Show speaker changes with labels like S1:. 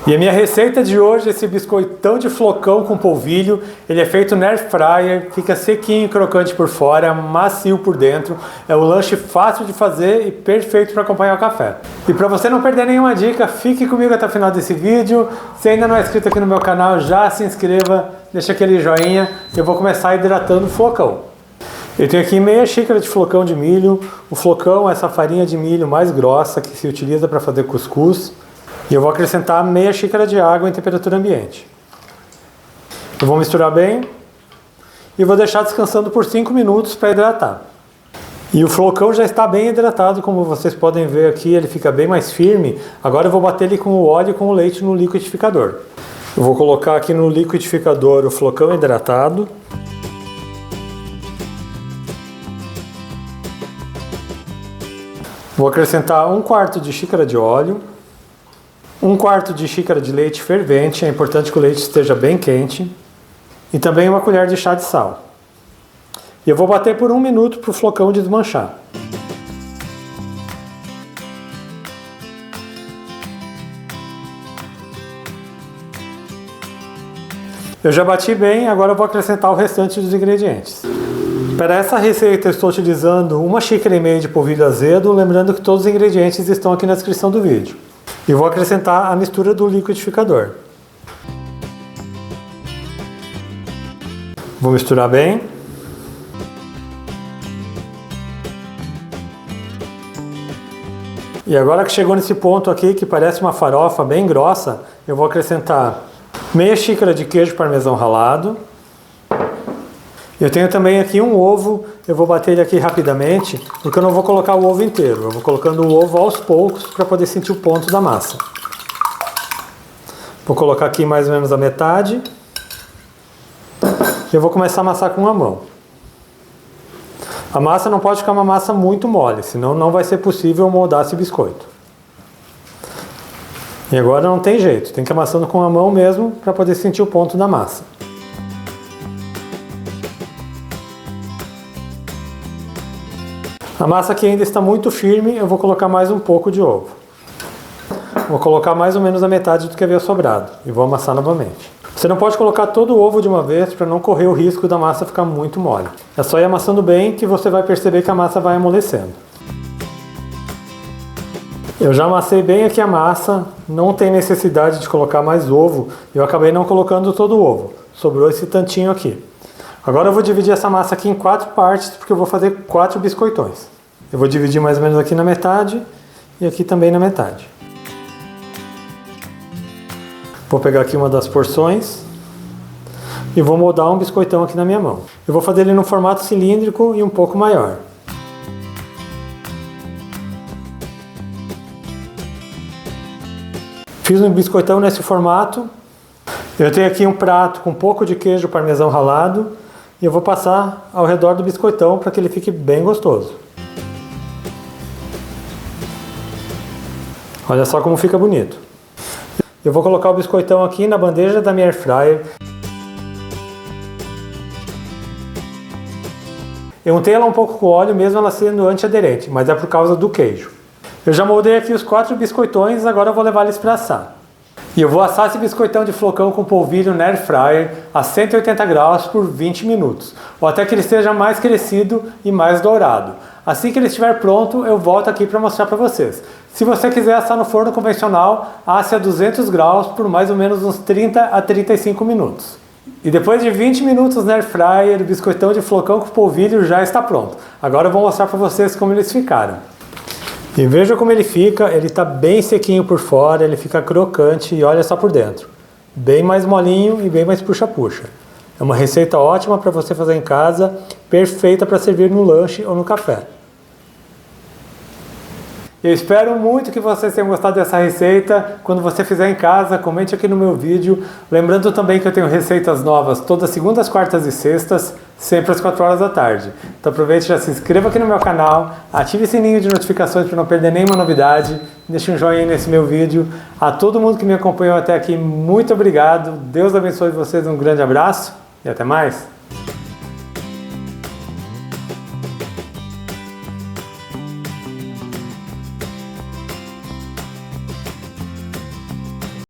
S1: E a minha receita de hoje é esse biscoitão de flocão com polvilho. Ele é feito na air fryer, fica sequinho e crocante por fora, macio por dentro. É um lanche fácil de fazer e perfeito para acompanhar o café. E para você não perder nenhuma dica, fique comigo até o final desse vídeo. Se ainda não é inscrito aqui no meu canal, já se inscreva, deixa aquele joinha. Eu vou começar hidratando o flocão. Eu tenho aqui meia xícara de flocão de milho. O flocão é essa farinha de milho mais grossa que se utiliza para fazer cuscuz. E eu vou acrescentar meia xícara de água em temperatura ambiente. Eu vou misturar bem e vou deixar descansando por 5 minutos para hidratar. E o flocão já está bem hidratado, como vocês podem ver aqui, ele fica bem mais firme. Agora eu vou bater ele com o óleo e com o leite no liquidificador. Eu vou colocar aqui no liquidificador o flocão hidratado. Vou acrescentar 1/4 de xícara de óleo. 1/4 de xícara de leite fervente, é importante que o leite esteja bem quente. E também 1 colher de chá de sal. E eu vou bater por 1 minuto para o flocão desmanchar. Eu já bati bem, agora eu vou acrescentar o restante dos ingredientes. Para essa receita eu estou utilizando 1,5 xícaras de polvilho azedo, lembrando que todos os ingredientes estão aqui na descrição do vídeo. E vou acrescentar a mistura do liquidificador. Vou misturar bem. E agora que chegou nesse ponto aqui, que parece uma farofa bem grossa, eu vou acrescentar meia xícara de queijo parmesão ralado. Eu tenho também aqui um ovo, eu vou bater ele aqui rapidamente, porque eu não vou colocar o ovo inteiro, eu vou colocando o ovo aos poucos para poder sentir o ponto da massa. Vou colocar aqui mais ou menos a metade. E eu vou começar a amassar com a mão. A massa não pode ficar uma massa muito mole, senão não vai ser possível moldar esse biscoito. E agora não tem jeito, tem que ir amassando com a mão mesmo para poder sentir o ponto da massa. A massa aqui ainda está muito firme, eu vou colocar mais um pouco de ovo. Vou colocar mais ou menos a metade do que havia sobrado e vou amassar novamente. Você não pode colocar todo o ovo de uma vez para não correr o risco da massa ficar muito mole. É só ir amassando bem que você vai perceber que a massa vai amolecendo. Eu já amassei bem aqui a massa, não tem necessidade de colocar mais ovo. Eu acabei não colocando todo o ovo, sobrou esse tantinho aqui. Agora eu vou dividir essa massa aqui em 4 partes, porque eu vou fazer 4 biscoitões. Eu vou dividir mais ou menos aqui na metade e aqui também na metade. Vou pegar aqui uma das porções e vou moldar um biscoitão aqui na minha mão. Eu vou fazer ele no formato cilíndrico e um pouco maior. Fiz um biscoitão nesse formato. Eu tenho aqui um prato com um pouco de queijo parmesão ralado. E eu vou passar ao redor do biscoitão para que ele fique bem gostoso. Olha só como fica bonito. Eu vou colocar o biscoitão aqui na bandeja da minha air fryer. Eu untei ela um pouco com óleo, mesmo ela sendo antiaderente, mas é por causa do queijo. Eu já moldei aqui os 4 biscoitões, agora eu vou levar eles para assar. E eu vou assar esse biscoitão de flocão com polvilho na air fryer a 180 graus por 20 minutos, ou até que ele esteja mais crescido e mais dourado. Assim que ele estiver pronto, eu volto aqui para mostrar para vocês. Se você quiser assar no forno convencional, asse a 200 graus por mais ou menos uns 30 a 35 minutos. E depois de 20 minutos na air fryer, o biscoitão de flocão com polvilho já está pronto. Agora eu vou mostrar para vocês como eles ficaram. E veja como ele fica, ele está bem sequinho por fora, ele fica crocante e olha só por dentro. Bem mais molinho e bem mais puxa-puxa. É uma receita ótima para você fazer em casa, perfeita para servir no lanche ou no café. Eu espero muito que vocês tenham gostado dessa receita. Quando você fizer em casa, comente aqui no meu vídeo. Lembrando também que eu tenho receitas novas todas segundas, quartas e sextas, sempre às 4 horas da tarde. Então aproveite e já se inscreva aqui no meu canal, ative o sininho de notificações para não perder nenhuma novidade, deixe um joinha nesse meu vídeo. A todo mundo que me acompanhou até aqui, muito obrigado. Deus abençoe vocês, um grande abraço e até mais.